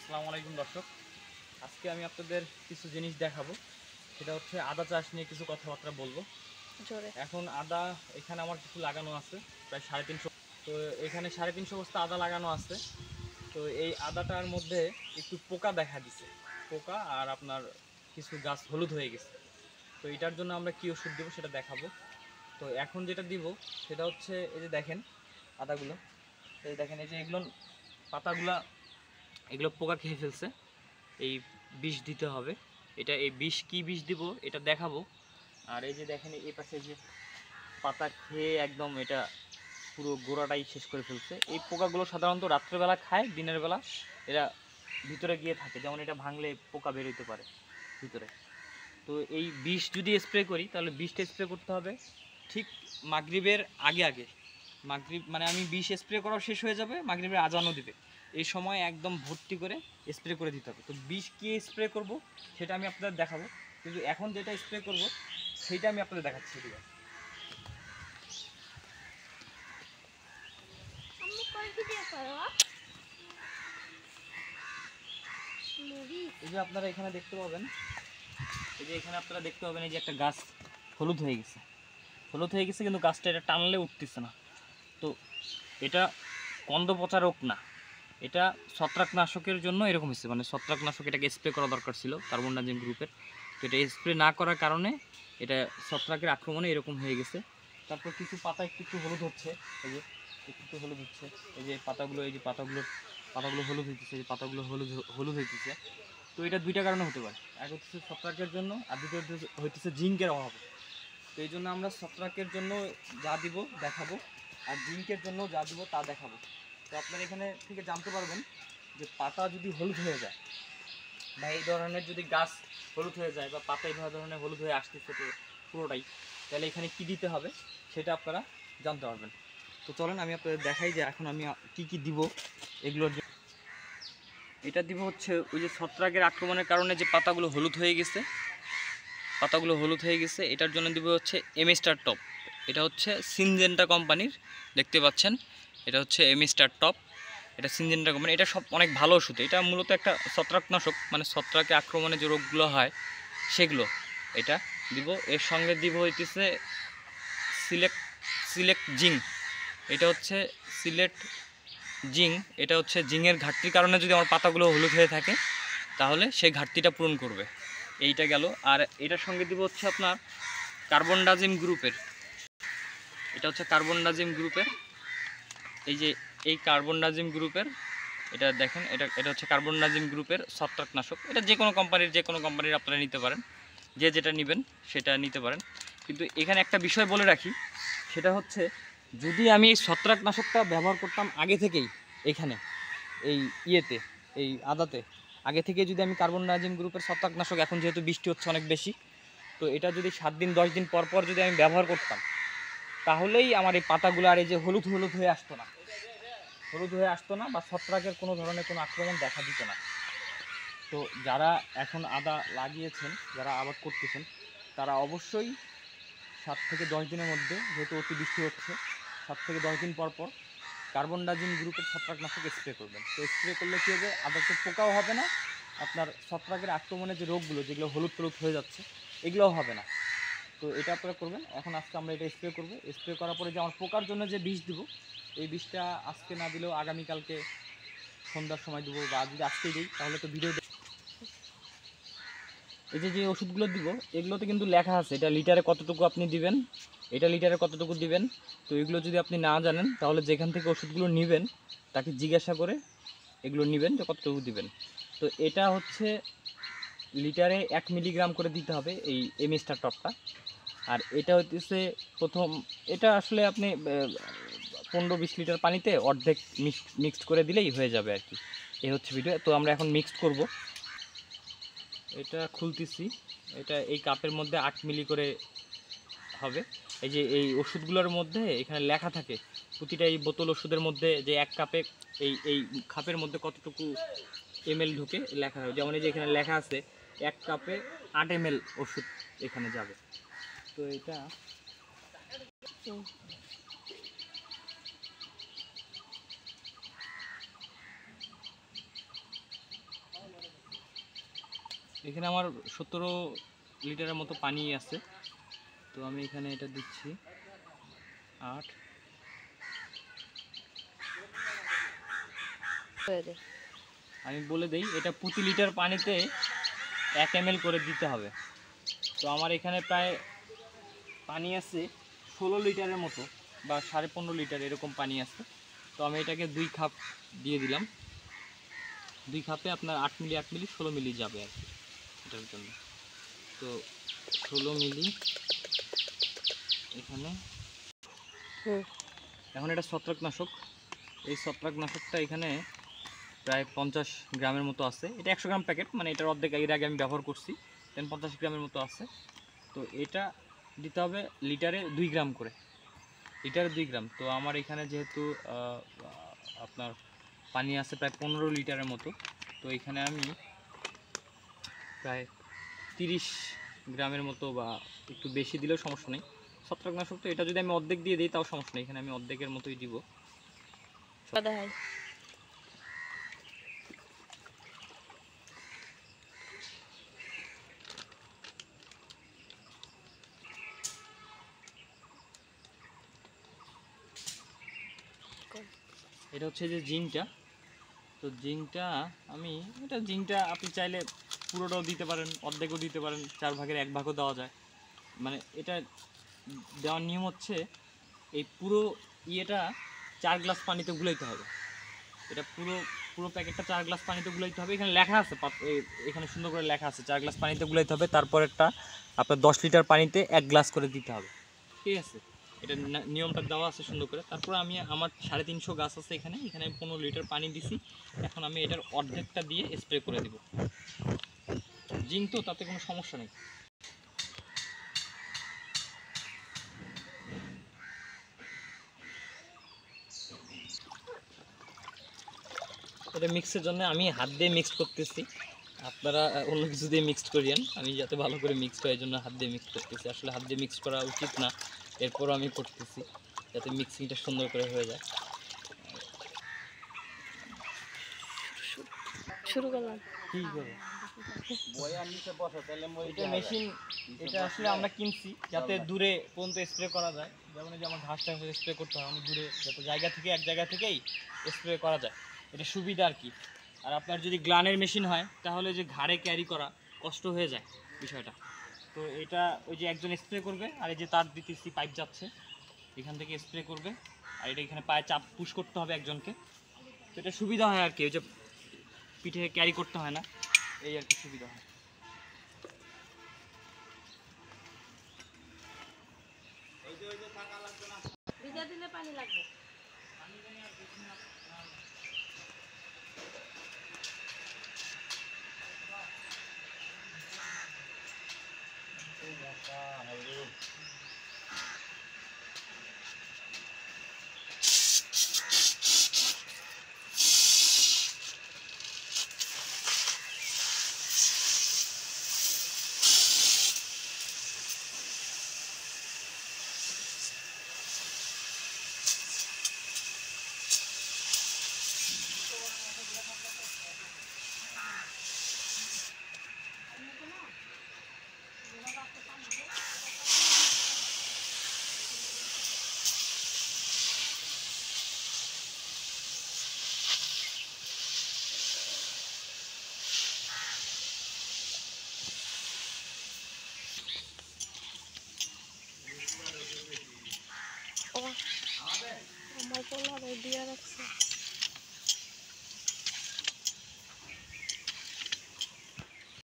আসসালামু আলাইকুম দর্শক, আজকে আমি আপনাদের কিছু জিনিস দেখাবো। সেটা হচ্ছে আদা চাষ নিয়ে কিছু কথাবার্তা বলবো। এখন আদা এখানে আমার কিছু লাগানো আছে, প্রায় 350। তো এখানে 350 বস্তা আদা লাগানো আছে। তো এই আদাটার মধ্যে একটু পোকা দেখা দিছে, পোকা আর আপনার কিছু গাছ হলুদ হয়ে গেছে। তো এটার জন্য আমরা কী ওষুধ দেবো সেটা দেখাবো। তো এখন যেটা দিব সেটা হচ্ছে এই যে দেখেন আদাগুলো, এই দেখেন এই যে এগুলো পাতাগুলা, এগুলো পোকা খেয়ে ফেলছে। এই বিষ দিতে হবে। এটা এই বিষ কি বিষ দিব এটা দেখাবো। আর এই যে দেখেন এই পাশে যে পাতা খেয়ে একদম এটা পুরো গোড়াটাই শেষ করে ফেলছে। এই পোকাগুলো সাধারণত রাত্রেবেলা খায়, দিনের বেলা এরা ভিতরে গিয়ে থাকে, যেমন এটা ভাঙলে পোকা বের হইতে পারে ভিতরে। তো এই বিষ যদি স্প্রে করি তাহলে বিষটা স্প্রে করতে হবে ঠিক মাগরিবের আগে আগে। মাগরিব মানে আমি বিষ স্প্রে করাও শেষ হয়ে যাবে, মাগরিবের আজানও দিবে, এই সময় একদম ভর্তি করে স্প্রে করে দিতে হবে। তো বিষ কী স্প্রে করব সেটা আমি আপনাদের দেখাবো, কিন্তু এখন যেটা স্প্রে করব সেইটা আমি আপনাদের দেখাচ্ছি। ঠিক আছে, এই যে আপনারা এখানে দেখতে পাবেন, এই যে এখানে আপনারা দেখতে পাবেন এই যে একটা গাছ হলুদ হয়ে গেছে, হলুদ হয়ে গেছে, কিন্তু গাছটা এটা টানলে উঠতেছে না। তো এটা কন্দ পচা রোগ না, এটা ছত্রাকনাশকের জন্য এরকম হচ্ছে, মানে ছত্রাকনাশক এটাকে স্প্রে করা দরকার ছিল কার্বনডাজিম গ্রুপের। তো এটা স্প্রে না করার কারণে এটা ছত্রাকের আক্রমণে এরকম হয়ে গেছে। তারপর কিছু পাতা একটু একটু হলুদ হচ্ছে, এই যে একটু হলুদ হচ্ছে, এই যে পাতাগুলো, এই যে পাতাগুলো হলুদ হইতেছে, এই পাতাগুলো হলুদ হলুদ হইতেছে। তো এটা দুইটা কারণে হতে পারে, এক হচ্ছে ছত্রাকের জন্য, আর দ্বিতীয় হইতেছে জিঙ্কের অভাবে। তো এই জন্য আমরা ছত্রাকের জন্য যা দিব দেখাবো, আর জিঙ্কের জন্য যা দিব তা দেখাবো। তো আপনারা এখানে থেকে জানতে পারবেন যে পাতা যদি হলুদ হয়ে যায় বা এই ধরনের যদি গাছ হলুদ হয়ে যায় বা পাতা এই ধরনের হলুদ হয়ে আসতেছে পুরোটাই, তাহলে এখানে কি দিতে হবে সেটা আপনারা জানতে পারবেন। তো চলেন আমি আপনাদের দেখাই যে এখন আমি কি কি দিব এগুলোর জন্য। এটা দিব হচ্ছে ওই যে ছত্রাকের আক্রমণের কারণে যে পাতাগুলো হলুদ হয়ে গেছে, এটার জন্য দিব হচ্ছে এমস্টার টপ। এটা হচ্ছে সিনজেন্টা কোম্পানির, দেখতে পাচ্ছেন এটা হচ্ছে এমস্টার টপ, এটা সিনজেন্টা কোম্পানি। এটা সব অনেক ভালো ওষুধ, এটা মূলত একটা ছত্রাকনাশক, মানে ছত্রাকে আক্রমণে যে রোগগুলো হয় সেগুলো এটা দিব। এর সঙ্গে দিব হইতেছে সিলেক্ট জিঙ্ক। এটা হচ্ছে সিলেক্ট জিঙ্ক, এটা হচ্ছে জিঙ্কের ঘাটতির কারণে যদি আমার পাতাগুলো হলুদ হয়ে থাকে তাহলে সেই ঘাটতিটা পূরণ করবে। এইটা গেল। আর এটার সঙ্গে দিব হচ্ছে আপনার কার্বনডাজিম গ্রুপের, এটা হচ্ছে কার্বনডাজিম গ্রুপের, এই যে এই কার্বনডাজিম গ্রুপের, এটা দেখেন এটা হচ্ছে কার্বনডাজিম গ্রুপের ছত্রাকনাশক। এটা যে কোনো কোম্পানির আপনারা নিতে পারেন, যে যেটা নেবেন সেটা নিতে পারেন। কিন্তু এখানে একটা বিষয় বলে রাখি, সেটা হচ্ছে যদি আমি এই ছত্রাকনাশকটা ব্যবহার করতাম আগে থেকেই, এখানে এই এই আদাতে আগে থেকে যদি আমি কার্বনডাজিম গ্রুপের ছত্রাকনাশক, এখন যেহেতু বৃষ্টি হচ্ছে অনেক বেশি, তো এটা যদি 7 দিন 10 দিন পর পর যদি আমি ব্যবহার করতাম, তাহলেই আমার এই পাতাগুলো আর এই যে হলুদ হয়ে আসতো না বা ছত্রাকের কোনো ধরনের কোনো আক্রমণ দেখা দিত না। তো যারা এখন আদা লাগিয়েছেন, যারা আবাদ করতেছেন, তারা অবশ্যই 7 থেকে 10 দিনের মধ্যে, যেহেতু অতিবৃষ্টি হচ্ছে, 7 থেকে 10 দিন পর পর কার্বনডাজিম গ্রুপের ছত্রাকনাশক স্প্রে করবেন। তো স্প্রে করলে কী হবে, আদাতে পোকাও হবে না, আপনার ছত্রাকের আক্রমণে যে রোগগুলো যেগুলো হলুদ হয়ে যাচ্ছে এগুলোও হবে না। তো এটা আপনারা করবেন। এখন আজকে আমরা এটা স্প্রে করব। স্প্রে করার পরে যে আমার পোকার জন্য যে বিষ দিব, এই বিষটা আজকে না দিলেও আগামীকালকে সন্ধ্যার সময় দেবো, বা যদি আজকেই দিই তাহলে তো ভিডিও। এই যে ওষুধগুলো দিব এগুলোতে কিন্তু লেখা আছে এটা লিটারে কতটুকু আপনি দিবেন, এটা লিটারে কতটুকু দিবেন। তো এগুলো যদি আপনি না জানেন তাহলে যেখান থেকে ওষুধগুলো নেবেন তাকে জিজ্ঞাসা করে এগুলো নেবেন যে কতটুকু দিবেন। তো এটা হচ্ছে লিটারে 1 মিলিগ্রাম করে দিতে হবে এই এমস্টার টপটা। আর এটা হচ্ছে প্রথম, এটা আসলে আপনি 15-20 লিটার পানিতে অর্ধেক মিক্সড করে দিলেই হয়ে যাবে আর কি। এই হচ্ছে ভিডিও। তো আমরা এখন মিক্সড করব। এটা খুলতেছি, এটা এই কাপের মধ্যে 8 মিলি করে হবে। এই যে এই ওষুধগুলোর মধ্যে এখানে লেখা থাকে, প্রতিটা এই বোতল ওষুধের মধ্যে যে এক কাপে এই কাপের মধ্যে কতটুকু এমএল ঢুকে লেখা হয়। যেমন এই যে এখানে লেখা আছে 1 কাপে 8 এমএল ওষুধ এখানে যাবে। তো এটা এখানে আমার 17 লিটারের মতো পানি আছে, তো আমি এখানে এটা দিচ্ছি 8। আমি বলে দেই, এটা প্রতি লিটার পানিতে 1 ml করে দিতে হবে। তো আমার এখানে প্রায় পানি আছে 16 লিটারের মতো বা 15.5 লিটার এরকম পানি আছে। তো আমি এটাকে 2 কাপ দিয়ে দিলাম। 2 কাপে আপনার 8 মিলি 8 মিলি 16 মিলি যাবে আর কি এটার জন্য। তো 16 মিলি এখানে। এখন এটা ছত্রাকনাশক, এই ছত্রাকনাশকটা এখানে প্রায় 50 গ্রামের মতো আছে। এটা 100 গ্রাম প্যাকেট, মানে এটার অর্ধেক এর আগে আমি ব্যবহার করছি, 50 গ্রামের মতো আছে। তো এটা দিতে হবে লিটারে 2 গ্রাম করে, লিটারে 2 গ্রাম। তো আমার এখানে যেহেতু আপনার পানি আছে প্রায় 15 লিটারের মতো, তো এখানে আমি প্রায় 30 গ্রামের মতো বা একটু বেশি দিলেও সমস্যা নেই। ছত্রাকনাশক তো এটা যদি আমি অর্ধেক দিয়ে দিই তাও সমস্যা নেই, এখানে আমি অর্ধেকের মতোই দিব। এটা হচ্ছে যে জিঙ্কটা, তো জিঙ্কটা জিঙ্কটা আপনি চাইলে পুরোটাও দিতে পারেন, অর্ধেকও দিতে পারেন, 4 ভাগের 1 ভাগও দেওয়া যায়। মানে এটা দেওয়ার নিয়ম হচ্ছে এই পুরো ইয়েটা 4 গ্লাস পানিতে গুলাইতে হবে। এটা পুরো পুরো প্যাকেটটা 4 গ্লাস পানিতে গুলাইতে হবে। এখানে লেখা আছে, এখানে সুন্দর করে লেখা আছে 4 গ্লাস পানিতে গুলাইতে হবে। তারপরেরটা আপনার 10 লিটার পানিতে 1 গ্লাস করে দিতে হবে, ঠিক আছে? এটা নিয়মটা দেওয়া আছে সুন্দর করে। তারপরে আমি আমার 350 গাছ আছে এখানে, এখানে 15 লিটার পানি দিছি। এখন আমি এটার অর্ধেকটা দিয়ে স্প্রে করে দিব। জিঙ্ক তো তাতে কোনো সমস্যা নেই। এটা মিক্সের জন্য আমি হাত দিয়ে মিক্স করতেছি, আপনারা অন্য কিছু দিয়ে মিক্সড করিয়েন। আমি যাতে ভালো করে মিক্সড হয় এই জন্য হাত দিয়ে মিক্স করতেছি। আসলে হাত দিয়ে মিক্স করা উচিত না, এরপরও আমি করতেছি যাতে মিক্সিংটা সুন্দর করে হয়ে যায়। শুরু করলাম কি করে এটা মেশিন, এটা আসলে আমরা কিনছি যাতে দূরে পর্যন্ত স্প্রে করা যায়। যেমন এই যে আমার ঘাসটা স্প্রে করতে হয় অনেক দূরে, যাতে জায়গা থেকে এক জায়গা থেকেই স্প্রে করা যায়, এটা সুবিধা আর কি। আর আপনার যদি গ্লানের মেশিন হয় তাহলে যে ঘাড়ে ক্যারি করা কষ্ট হয়ে যায় বিষয়টা। তো এটা ওই যে একজন স্প্রে করবে, আর এই যে তার দিতেছি পাইপ যাচ্ছে এখান থেকে স্প্রে করবে, আর এটা এখানে পায়ে চাপ পুশ করতে হবে একজনকে। তো এটা সুবিধা হয় আর কি, ওই যে পিঠে ক্যারি করতে হয় না, এই আর কি সুবিধা হয়। ভিজা দিলে পানি লাগবে। আমার পোলা দিয়ে রাখছে।